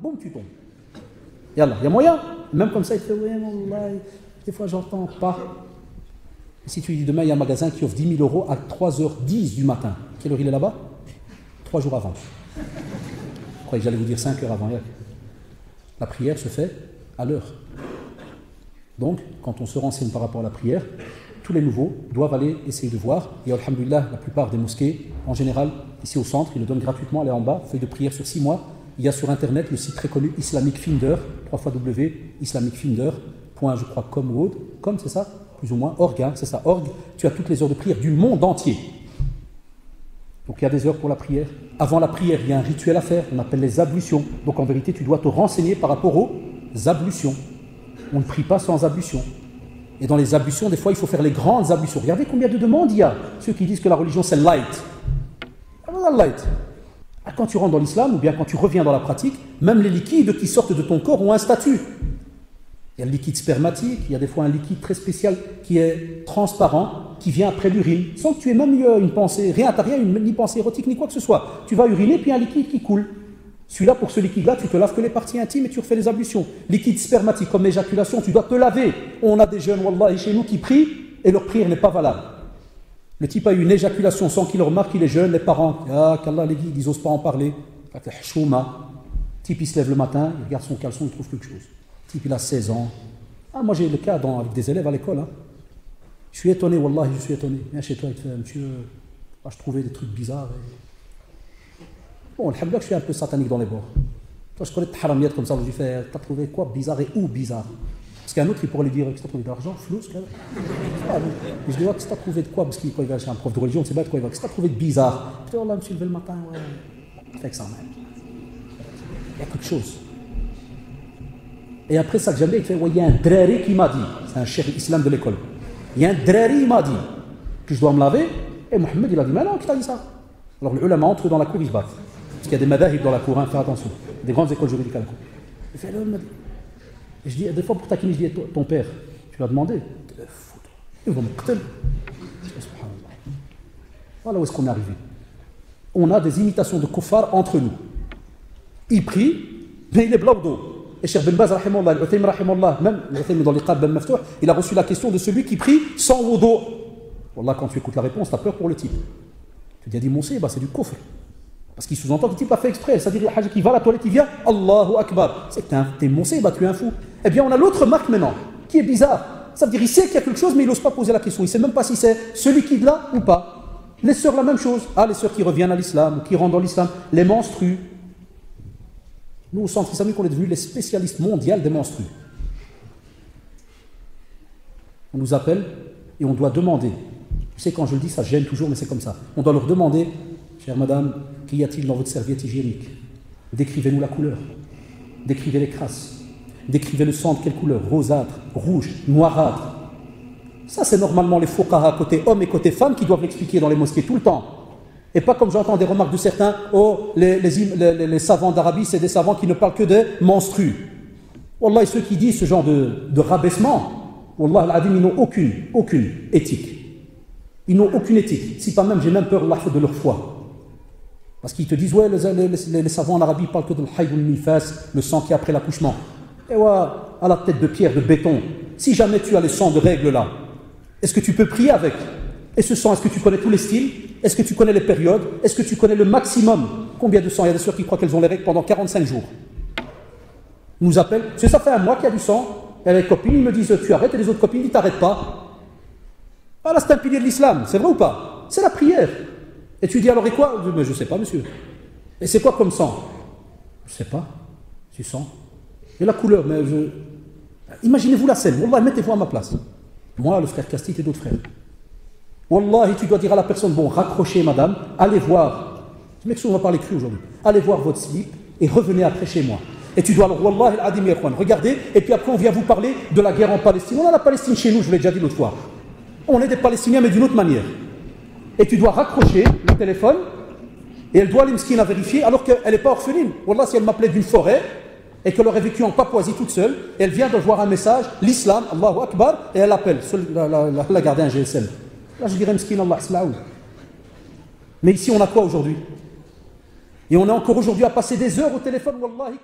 boum, tu tombes. Yallah, il y a moyen. Même comme ça, il fait, ouais, wallah, des fois j'entends pas. Si tu dis demain, il y a un magasin qui offre 10 000 € à 3h10 du matin. Quelle heure il est là-bas? 3 jours avant. Je croyais que j'allais vous dire 5 heures avant. La prière se fait à l'heure. Donc, quand on se renseigne par rapport à la prière, tous les nouveaux doivent aller essayer de voir. Et alhamdoulilah, la plupart des mosquées, en général, ici au centre, ils le donnent gratuitement, allez en bas, feuille de prière sur 6 mois. Il y a sur internet le site très connu Islamic Finder, www.islamicfinder.com, comme c'est ça, plus ou moins, org, hein, c'est ça, org. Tu as toutes les heures de prière du monde entier. Donc il y a des heures pour la prière. Avant la prière, il y a un rituel à faire, on appelle les ablutions. Donc en vérité, tu dois te renseigner par rapport aux ablutions. On ne prie pas sans ablution. Et dans les ablutions, des fois, il faut faire les grandes ablutions. Regardez combien de demandes il y a. Ceux qui disent que la religion, c'est light. Light. Quand tu rentres dans l'islam, ou bien quand tu reviens dans la pratique, même les liquides qui sortent de ton corps ont un statut. Il y a le liquide spermatique, il y a des fois un liquide très spécial qui est transparent, qui vient après l'urine, sans que tu aies même eu une pensée, rien, tu n'as rien, ni pensée érotique, ni quoi que ce soit. Tu vas uriner, puis un liquide qui coule. Celui-là, pour ce liquide-là, tu te laves que les parties intimes et tu refais les ablutions. Liquide spermatique, comme l'éjaculation, tu dois te laver. On a des jeunes, wallah, chez nous qui prient et leur prière n'est pas valable. Le type a eu une éjaculation sans qu'il le remarque, il est jeune, les parents, qu'Allah les guide, ils n'osent pas en parler. Le type, il se lève le matin, il regarde son caleçon, il trouve quelque chose. Le type, il a 16 ans. Moi, j'ai le cas avec des élèves à l'école. Hein. Je suis étonné, wallah, je suis étonné. Viens chez toi, il te fait, monsieur, je trouvais des trucs bizarres. Bon, alhamdoulilah, je suis un peu satanique dans les bords. Toi, je connais des haramiyettes comme ça, je lui fais, t'as trouvé quoi bizarre et où bizarre? Parce qu'un autre, il pourrait lui dire, qu'est-ce que t'as trouvé d'argent, flou, ce qu'est-ce je dis, qu'est-ce que t'as trouvé de quoi? Parce qu'il va chez un prof de religion, c'est bête, quoi, qu'est-ce que t'as trouvé de bizarre? Je dis, oh là, monsieur, levé le matin, ouais. Fait que ça, même. Il y a quelque chose. Et après ça, que j'aime bien, il fait, ouais, il y a un drari qui m'a dit, c'est un cheikh islam de l'école, il y a un drari, il m'a dit que je dois me laver, et Mohamed, il a dit, mais non, qui t'a dit ça? Alors, les ulama entrent dans la cour, ils se battent. Parce qu'il y a des madahib dans la cour, hein, fais attention. Des grandes écoles juridiques à la cour. Il fait, et je dis, des fois pour taquiner, je dis, ton père, tu l'as demandé? Il va me qtel. Voilà où est-ce qu'on est arrivé. On a des imitations de kuffar entre nous. Il prie, mais il est blanc d'eau. Et Cheikh Ben Baz, rahimallah, l'Uthaymi, rahimallah, même l'Uthaymi dans l'Iqab Ben Maftouh, il a reçu la question de celui qui prie sans wudu. Wallah, quand tu écoutes la réponse, tu as peur pour le type. Tu te dis, mon c'est du kufr. Parce qu'il sous-entend que le type a fait exprès. C'est-à-dire, le hajj qui va à la toilette, il vient, Allahu Akbar. C'est que t'es moncé, tu es un fou. Eh bien, on a l'autre marque maintenant, qui est bizarre. Ça veut dire, il sait qu'il y a quelque chose, mais il n'ose pas poser la question. Il ne sait même pas si c'est ce liquide-là ou pas. Les sœurs, la même chose. Les sœurs qui reviennent à l'islam, ou qui rentrent dans l'islam, les menstrues. Nous, au centre islamique, on est devenus les spécialistes mondiaux des menstrues. On nous appelle et on doit demander. Tu sais, quand je le dis, ça gêne toujours, mais c'est comme ça. On doit leur demander, chère madame, qu'y a-t-il dans votre serviette hygiénique? Décrivez-nous la couleur. Décrivez les crasses. Décrivez le sang de quelle couleur? Rosâtre, rouge, noirâtre. Ça, c'est normalement les fuqaha côté hommes et côté femmes qui doivent l'expliquer dans les mosquées tout le temps. Et pas comme j'entends des remarques de certains, les savants d'Arabie, c'est des savants qui ne parlent que des menstrues. Wallah, et ceux qui disent ce genre de rabaissement, wallah al-adim, ils n'ont aucune éthique. Ils n'ont aucune éthique. Si pas même, j'ai même peur de leur foi. Parce qu'ils te disent, ouais, les savants en Arabie parlent que de l'haïd ou nifas, le sang qui est après l'accouchement. Et ouais, à la tête de pierre, de béton. Si jamais tu as les sangs de règles là, est-ce que tu peux prier avec? Et ce sang, est-ce que tu connais tous les styles? Est-ce que tu connais les périodes? Est-ce que tu connais le maximum? Combien de sang? Il y a des sœurs qui croient qu'elles ont les règles pendant 45 jours. Ils nous appellent, ça fait un mois qu'il y a du sang. Et les copines, ils me disent, tu arrêtes, et les autres copines, ils ne t'arrêtent pas. Là, c'est un pilier de l'islam, c'est vrai ou pas? C'est la prière. Et tu dis alors, et quoi? Mais je ne sais pas, monsieur. Et c'est quoi comme sang? Je ne sais pas. Du sang. Et la couleur, mais imaginez-vous la scène. Wallah, mettez-vous à ma place. Moi, le frère Castille et d'autres frères. Wallah, tu dois dire à la personne, bon, raccrochez madame, allez voir. Je m'excuse, on va parler cru aujourd'hui. Allez voir votre slip et revenez après chez moi. Et tu dois alors, wallah, al-adim ya ikhwan, regardez, et puis après on vient vous parler de la guerre en Palestine. On a la Palestine chez nous, je vous l'ai déjà dit l'autre fois. On est des Palestiniens, mais d'une autre manière. Et tu dois raccrocher le téléphone, et elle doit aller m'skine à vérifier, alors qu'elle n'est pas orpheline. Wallah, si elle m'appelait d'une forêt, et qu'elle aurait vécu en Papouasie toute seule, elle vient de voir un message, l'islam, Allahu Akbar, et elle appelle, la garder un GSM. Là, je dirais m'skine Allah Islaoun. Mais ici, on a quoi aujourd'hui? Et on est encore aujourd'hui à passer des heures au téléphone, wallahi.